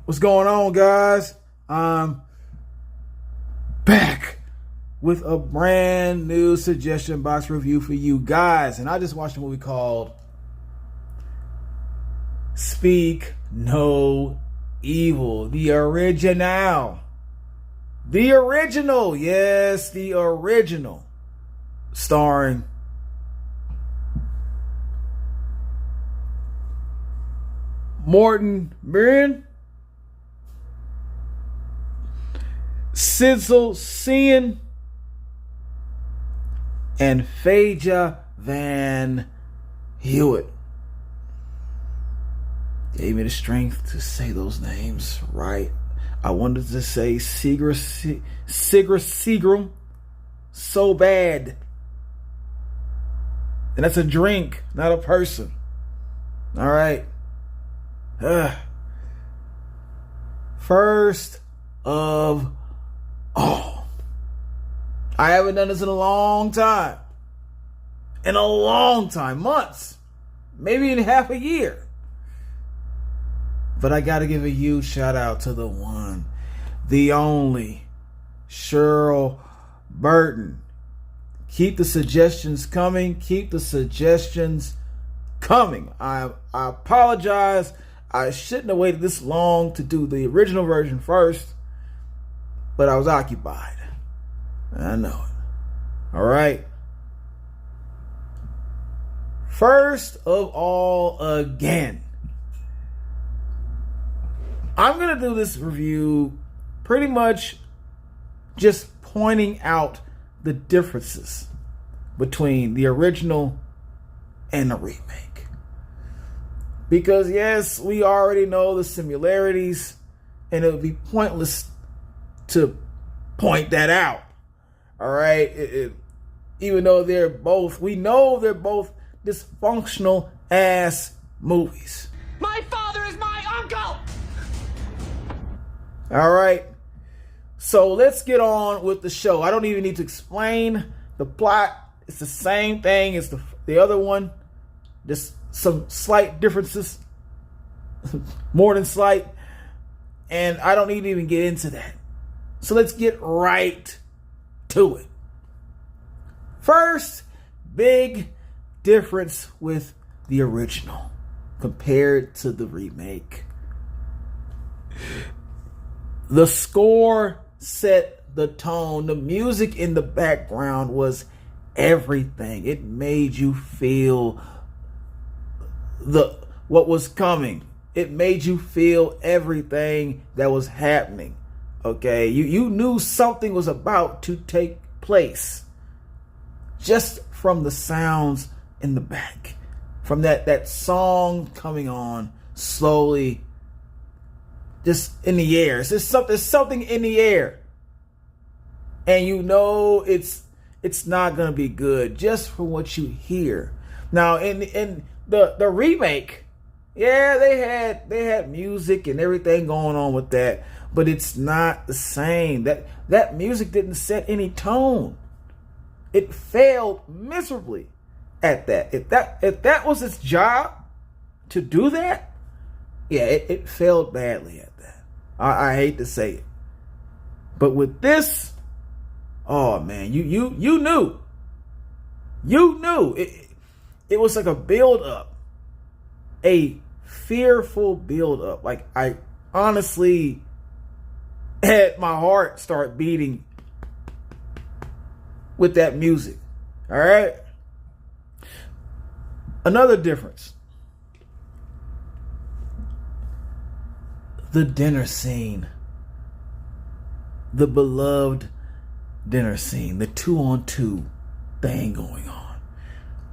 What's going on, guys? I'm back with a brand new suggestion box review for you guys. And I just watched a movie called Speak No Evil. The original. The original. Yes, the original. Starring Morton Mirren, Sizzle Cian, and Phaedra Van Hewitt. Gave me the strength to say those names right. I wanted to say Seagram so bad. And that's a drink, not a person. All right. First of all, I haven't done this in a long time. Months, maybe in half a year. But I got to give a huge shout out to the one, the only, Cheryl Burton. Keep the suggestions coming. I apologize. I shouldn't have waited this long to do the original version first, but I was occupied. I know it. All right. First of all, again, I'm going to do this review pretty much just pointing out the differences between the original and the remake. Because yes, we already know the similarities, and it would be pointless to point that out. All right, even though we know they're both dysfunctional ass movies. My father is my uncle. All right, so let's get on with the show. I don't even need to explain the plot. It's the same thing as the other one. Just some slight differences, more than slight, and I don't need to even get into that. So let's get right to it. First, big difference with the original compared to the remake. The score set the tone. The music in the background was everything. It made you feel what was coming. It made you feel everything that was happening. Okay, you knew something was about to take place just from the sounds in the back, from that song coming on slowly, just in the air. There's something in the air, and you know it's not gonna be good just from what you hear. Now in the remake, yeah, they had music and everything going on with that, but it's not the same. That music didn't set any tone. It failed miserably at that. If that was its job to do that, yeah, it failed badly at that. I hate to say it, but with this, oh man, you knew it was like a build up, a fearful build up. Like I honestly had my heart start beating with that music. All right. Another difference. The dinner scene. The beloved dinner scene. The 2-on-2 thing going on.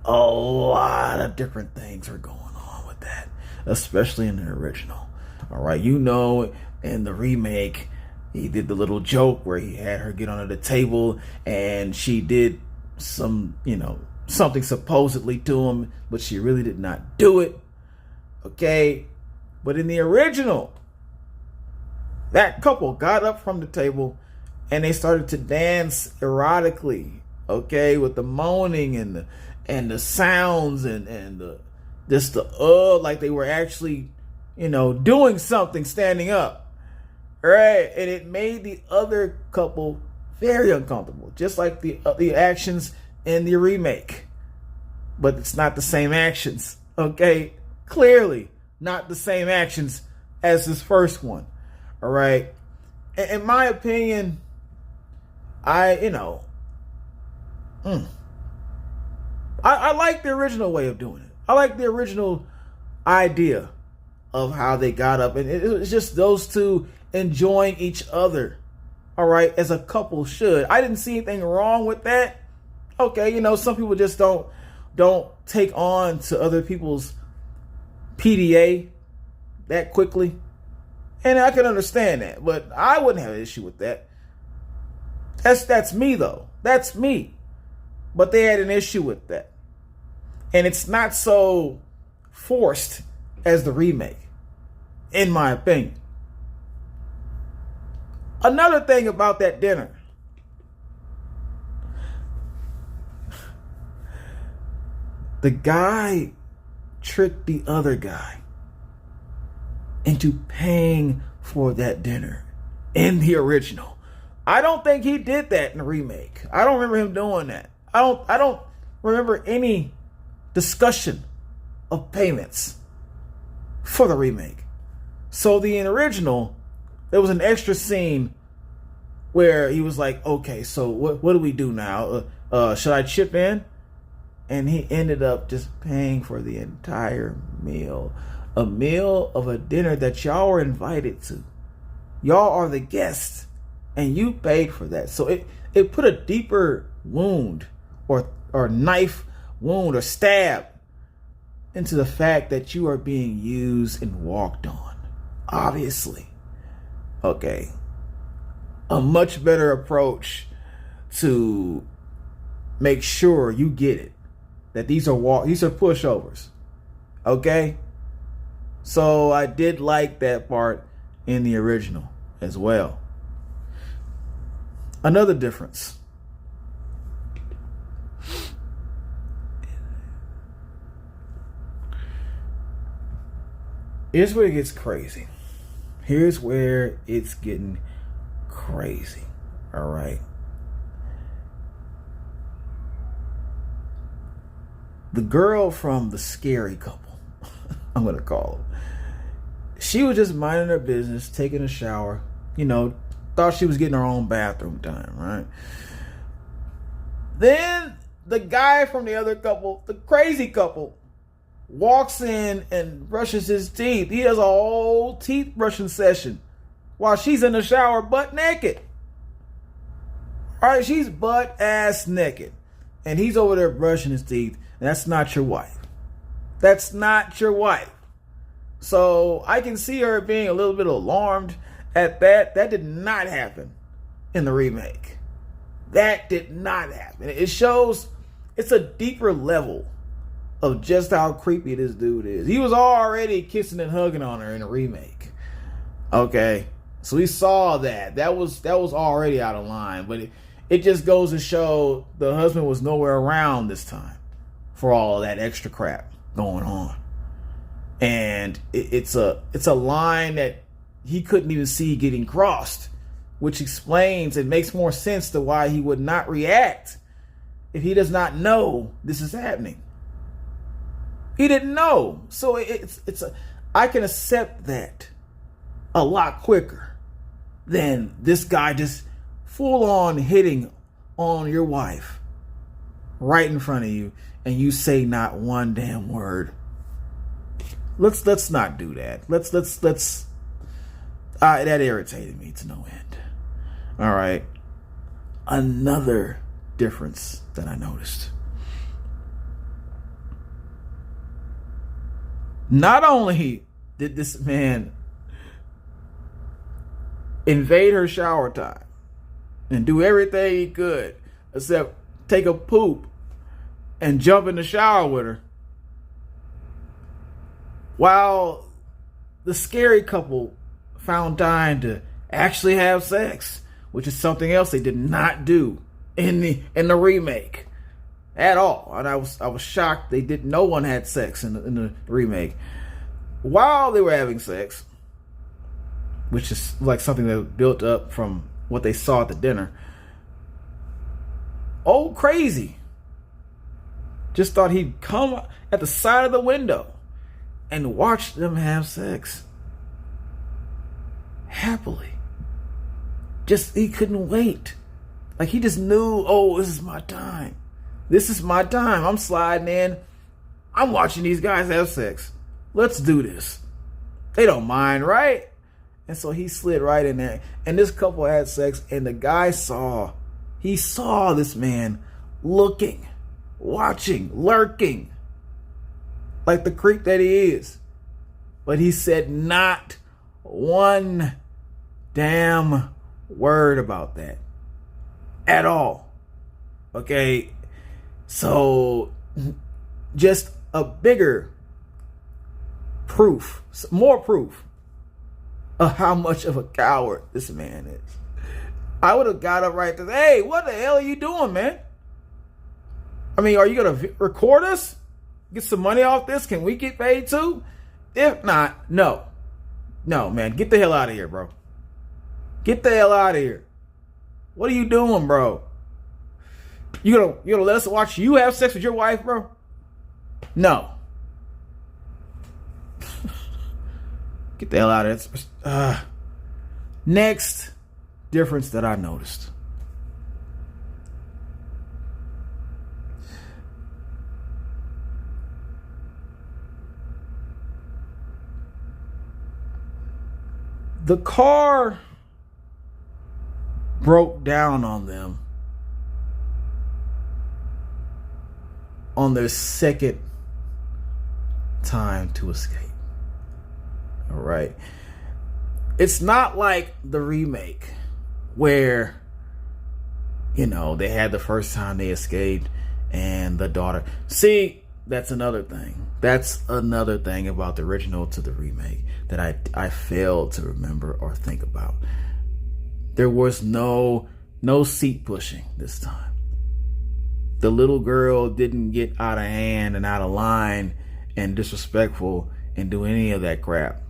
A lot of different things are going on with that, especially in the original. All right, you know, in the remake, he did the little joke where he had her get under the table and she did something supposedly to him, but she really did not do it. Okay, but in the original, that couple got up from the table and they started to dance erotically. Okay, with the moaning and the sounds and the like they were actually doing something standing up. right? And it made the other couple very uncomfortable, just like the actions in the remake. But it's not the same actions, okay? Clearly not the same actions as this first one, all right? In my opinion, I like the original way of doing it. I like the original idea of how they got up, and it was just those two enjoying each other, all right, as a couple should. I didn't see anything wrong with that. Okay, some people just don't take on to other people's PDA that quickly, and I can understand that, but I wouldn't have an issue with that. That's me though. That's me. But they had an issue with that. And it's not so forced as the remake, in my opinion. Another thing about that dinner. The guy tricked the other guy into paying for that dinner in the original. I don't think he did that in the remake. I don't remember him doing that. I don't remember any discussion of payments for the remake. So in the original, there was an extra scene where he was like, okay, so what do we do now? Should I chip in? And he ended up just paying for the entire meal. A meal of a dinner that y'all were invited to. Y'all are the guests, and you paid for that. So it put a deeper wound or knife wound or stab into the fact that you are being used and walked on. Obviously. Okay. A much better approach to make sure you get it. That these are pushovers. Okay? So I did like that part in the original as well. Another difference. Here's where it gets crazy. Here's where it's getting crazy. All right. The girl from the scary couple, I'm going to call her. She was just minding her business, taking a shower, thought she was getting her own bathroom time, right? Then the guy from the other couple, the crazy couple, walks in and brushes his teeth. He has a whole teeth brushing session while she's in the shower butt naked. All right, she's butt ass naked. And he's over there brushing his teeth. And that's not your wife. That's not your wife. So I can see her being a little bit alarmed at that. That did not happen in the remake. That did not happen. It shows it's a deeper level of just how creepy this dude is. He was already kissing and hugging on her in the remake. Okay. So we saw that. That was already out of line. But it just goes to show the husband was nowhere around this time for all that extra crap going on. And it's a line that he couldn't even see getting crossed, which explains and makes more sense to why he would not react if he does not know this is happening. He didn't know. So I can accept that a lot quicker than this guy just full on hitting on your wife right in front of you and you say not one damn word. Let's not do that. Let's that irritated me to no end. All right. Another difference that I noticed. Not only did this man invade her shower time and do everything he could except take a poop and jump in the shower with her, while the scary couple found time to actually have sex, which is something else they did not do in the remake at all. And I was shocked no one had sex in the remake. While they were having sex, which is like something that built up from what they saw at the dinner. Old crazy just thought he'd come at the side of the window and watch them have sex happily. Just, he couldn't wait. Like, he just knew, oh, this is my time. This is my time. I'm sliding in. I'm watching these guys have sex. Let's do this. They don't mind, right? And so he slid right in there. And this couple had sex, and the guy saw this man looking, watching, lurking, like the creep that he is. But he said not one damn word about that at all. Okay, so just a bigger proof, more proof of how much of a coward this man is. I would have got up right there. Hey, what the hell are you doing, man? I mean, are you going to record us? Get some money off this? Can we get paid too? If not, no. No, man, get the hell out of here, bro. Get the hell out of here. What are you doing, bro? You gonna let us watch you have sex with your wife, bro? No. Get the hell out of it. Next difference that I noticed. The car broke down on them on their second time to escape. All right. It's not like the remake where, you know, they had the first time they escaped and the daughter. See, that's another thing. That's another thing about the original to the remake that I failed to remember or think about. There was no seat pushing this time. The little girl didn't get out of hand and out of line and disrespectful and do any of that crap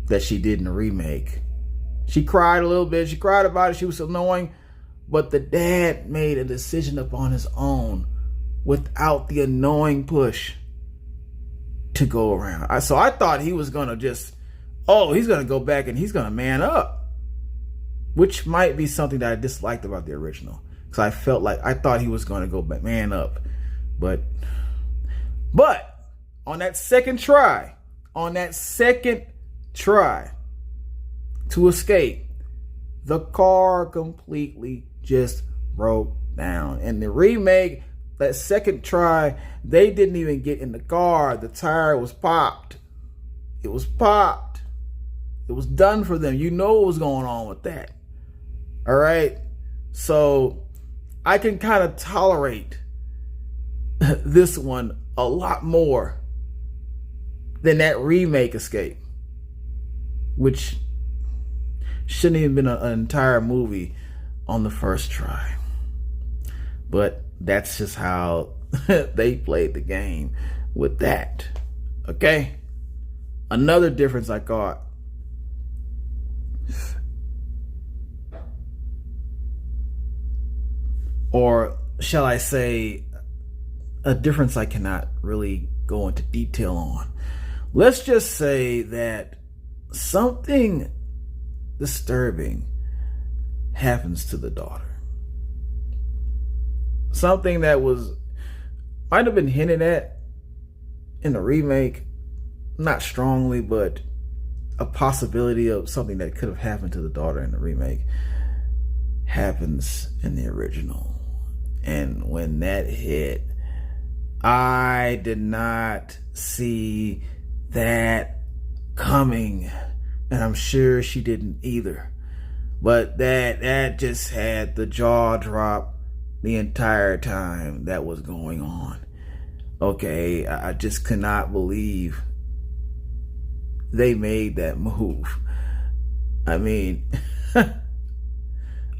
that she did in the remake. She cried a little bit. She cried about it. She was annoying. But the dad made a decision upon his own without the annoying push to go around. So I thought he was going to just, he's going to go back and he's going to man up. Which might be something that I disliked about the original. Because I felt like, I thought he was going to go back, man up. But on that second try to escape, the car completely just broke down. And the remake, that second try, they didn't even get in the car. The tire was popped. It was popped. It was done for them. You know what was going on with that. All right. So I can kind of tolerate this one a lot more than that remake escape, which shouldn't even been an entire movie on the first try. But that's just how they played the game with that. Okay? Another difference I caught. Or shall I say, a difference I cannot really go into detail on. Let's just say that something disturbing happens to the daughter. Something that might have been hinted at in the remake, not strongly, but a possibility of something that could have happened to the daughter in the remake happens in the original. And when that hit, I did not see that coming. And I'm sure she didn't either. But that just had the jaw drop the entire time that was going on. Okay, I just could not believe they made that move. I mean,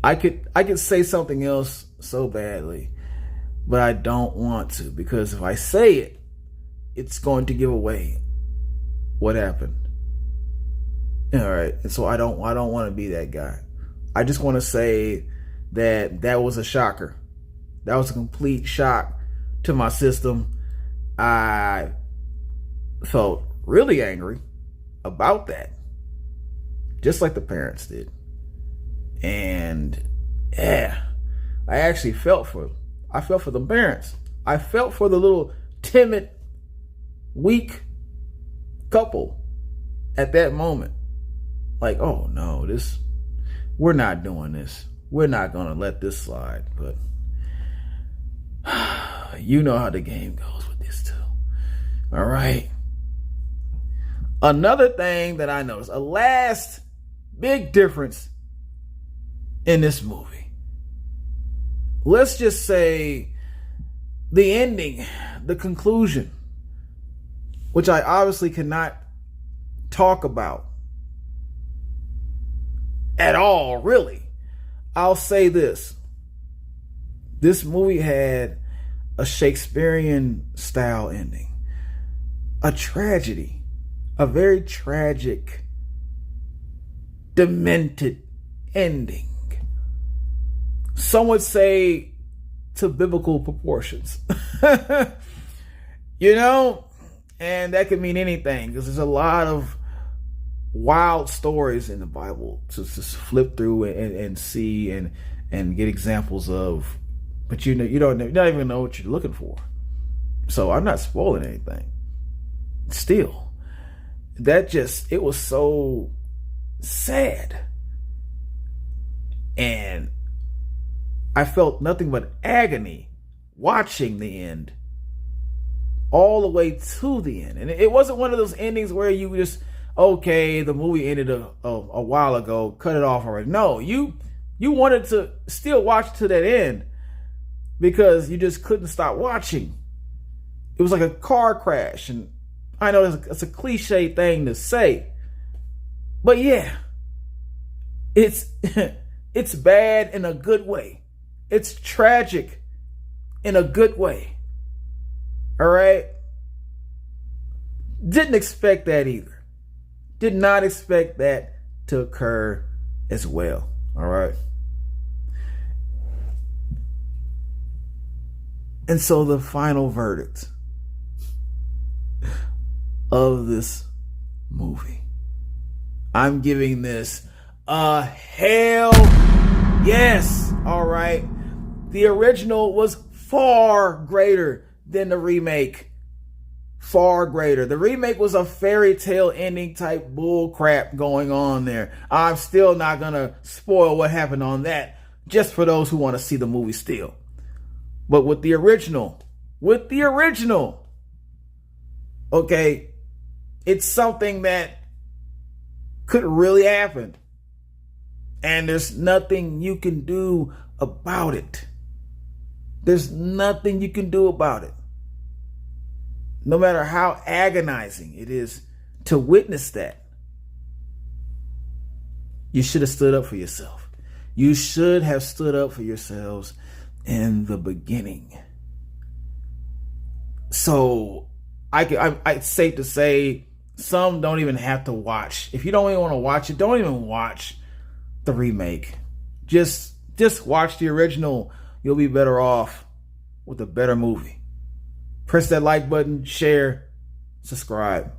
I could say something else so badly, but I don't want to, because if I say it, it's going to give away what happened. All right. And so I don't want to be that guy. I just want to say that was a shocker. That was a complete shock to my system. I felt really angry about that, just like the parents did. And yeah, I actually felt for the parents. I felt for the little timid, weak couple at that moment. Like, oh no, we're not doing this. We're not gonna let this slide. But you know how the game goes with this too. All right. Another thing that I noticed, a last big difference in this movie. Let's just say the ending, the conclusion, which I obviously cannot talk about at all, really. I'll say this. This movie had a Shakespearean style ending. A tragedy. A very tragic, demented ending. Some would say to biblical proportions. You know? And that could mean anything, because there's a lot of wild stories in the Bible to flip through and see and get examples of. But you don't even know what you're looking for. So I'm not spoiling anything. Still, it was so sad. And I felt nothing but agony watching the end all the way to the end. And it wasn't one of those endings where you just, okay, the movie ended a while ago, cut it off already. No, you wanted to still watch to that end because you just couldn't stop watching. It was like a car crash. And I know it's a cliche thing to say, but yeah, it's bad in a good way. It's tragic in a good way. All right? Didn't expect that either. Did not expect that to occur as well. All right? And so the final verdict of this movie, I'm giving this a hell yes. All right. The original was far greater than the remake. Far greater. The remake was a fairy tale ending type bull crap going on there. I'm still not going to spoil what happened on that, just for those who want to see the movie still. But with the original, okay, it's something that could really happen. And there's nothing you can do about it. There's nothing you can do about it. No matter how agonizing it is to witness that, you should have stood up for yourself. You should have stood up for yourselves in the beginning. So it's safe to say some don't even have to watch. If you don't even want to watch it, don't even watch the remake. Just watch the original. You'll be better off with a better movie. Press that like button, share, subscribe.